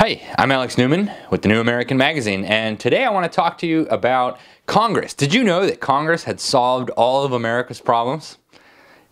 Hey, I'm Alex Newman with the New American Magazine, and today I want to talk to you about Congress. Did you know that Congress had solved all of America's problems?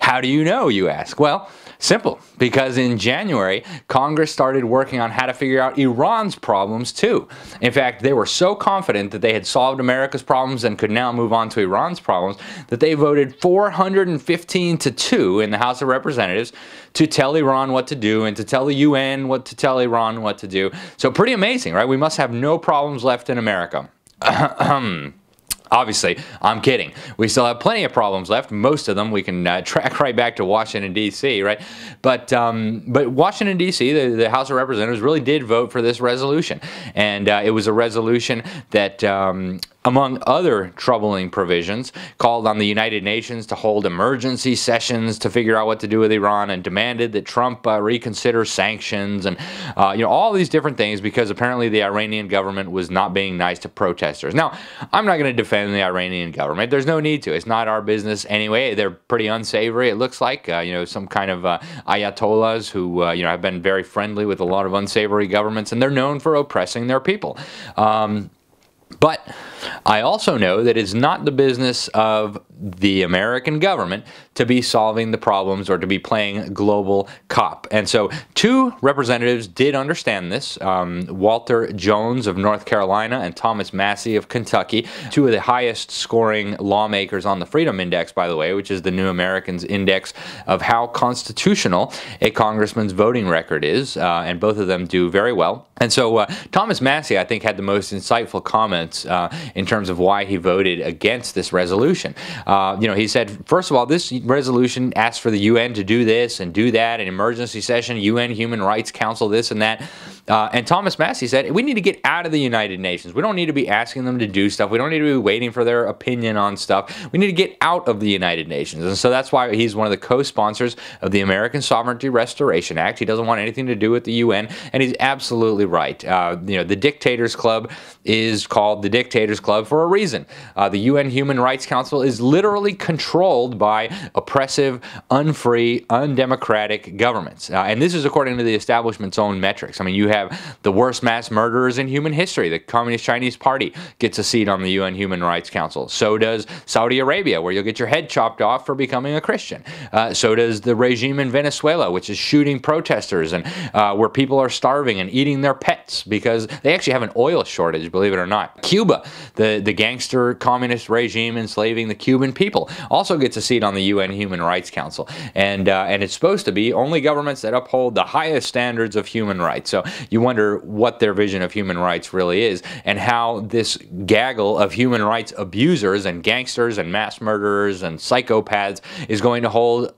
How do you know, you ask? Well, simple, because in January, Congress started working on how to figure out Iran's problems too. In fact, they were so confident that they had solved America's problems and could now move on to Iran's problems that they voted 415-2 in the House of Representatives to tell Iran what to do and to tell the UN what to tell Iran what to do. So pretty amazing, right? We must have no problems left in America. Obviously, I'm kidding. We still have plenty of problems left. Most of them we can track right back to Washington, D.C., right? But Washington, D.C., the House of Representatives really did vote for this resolution. And it was a resolution that, among other troubling provisions, called on the United Nations to hold emergency sessions to figure out what to do with Iran and demanded that Trump reconsider sanctions and all these different things because apparently the Iranian government was not being nice to protesters. Now, I'm not going to defend the Iranian government. There's no need to. It's not our business anyway. They're pretty unsavory, it looks like. Some kind of ayatollahs who have been very friendly with a lot of unsavory governments, and they're known for oppressing their people. But I also know that it's not the business of the American government to be solving the problems or to be playing global cop. And so two representatives did understand this, Walter Jones of North Carolina and Thomas Massie of Kentucky, two of the highest scoring lawmakers on the Freedom Index, by the way, which is the New Americans Index of how constitutional a congressman's voting record is, and both of them do very well. And so Thomas Massie, I think, had the most insightful comments in terms of why he voted against this resolution. He said, first of all, this resolution asks for the UN to do this and do that, an emergency session, UN Human Rights Council, this and that. And Thomas Massie said, we need to get out of the United Nations. We don't need to be asking them to do stuff. We don't need to be waiting for their opinion on stuff. We need to get out of the United Nations. And so that's why he's one of the co-sponsors of the American Sovereignty Restoration Act. He doesn't want anything to do with the UN, and he's absolutely right. The Dictators Club is called the Dictators Club for a reason. The UN Human Rights Council is literally controlled by oppressive, unfree, undemocratic governments. And this is according to the establishment's own metrics. I mean, you have the worst mass murderers in human history. The Communist Chinese Party gets a seat on the UN Human Rights Council. So does Saudi Arabia, where you'll get your head chopped off for becoming a Christian. So does the regime in Venezuela, which is shooting protesters and where people are starving and eating their pets because they actually have an oil shortage, believe it or not. Cuba, the gangster communist regime enslaving the Cuban people, also gets a seat on the UN Human Rights Council. And it's supposed to be only governments that uphold the highest standards of human rights. So you wonder what their vision of human rights really is and how this gaggle of human rights abusers and gangsters and mass murderers and psychopaths is going to hold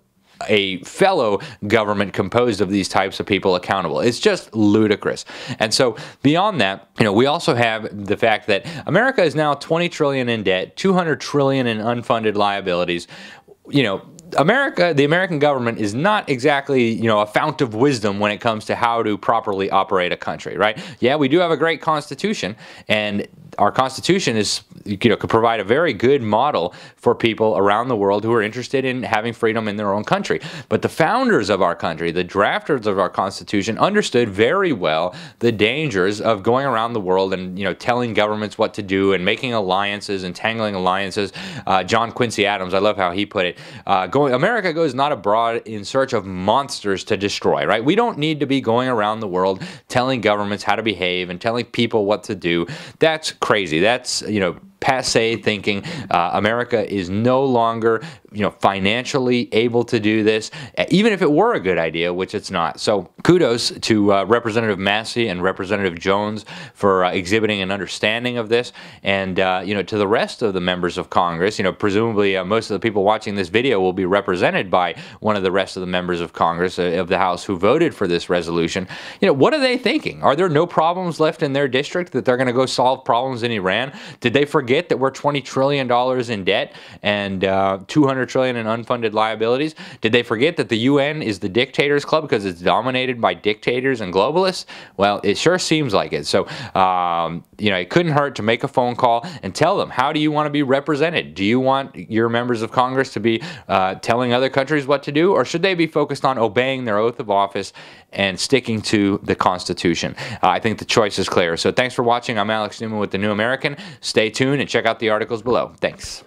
a fellow government composed of these types of people accountable. It's just ludicrous. And so beyond that, we also have the fact that America is now $20 trillion in debt, $200 trillion in unfunded liabilities. The American government is not exactly, a fount of wisdom when it comes to how to properly operate a country, right? Yeah, we do have a great constitution, and our constitution could provide a very good model for people around the world who are interested in having freedom in their own country. But the founders of our country, the drafters of our constitution, understood very well the dangers of going around the world and, telling governments what to do and making alliances, entangling alliances. John Quincy Adams, I love how he put it, America goes not abroad in search of monsters to destroy, right? We don't need to be going around the world telling governments how to behave and telling people what to do. That's crazy. That's, passe thinking. America is no longer, financially able to do this, even if it were a good idea, which it's not. So kudos to Representative Massie and Representative Jones for exhibiting an understanding of this, and to the rest of the members of Congress. Presumably most of the people watching this video will be represented by one of the rest of the members of Congress of the House who voted for this resolution. What are they thinking? Are there no problems left in their district that they're going to go solve problems in Iran? Did they forget forget that we're $20 trillion in debt and $200 trillion in unfunded liabilities? Did they forget that the UN is the dictators club because it's dominated by dictators and globalists? Well, it sure seems like it. So, it couldn't hurt to make a phone call and tell them, how do you want to be represented? Do you want your members of Congress to be telling other countries what to do, or should they be focused on obeying their oath of office and sticking to the Constitution? I think the choice is clear. So thanks for watching. I'm Alex Newman with The New American. Stay tuned and check out the articles below. Thanks.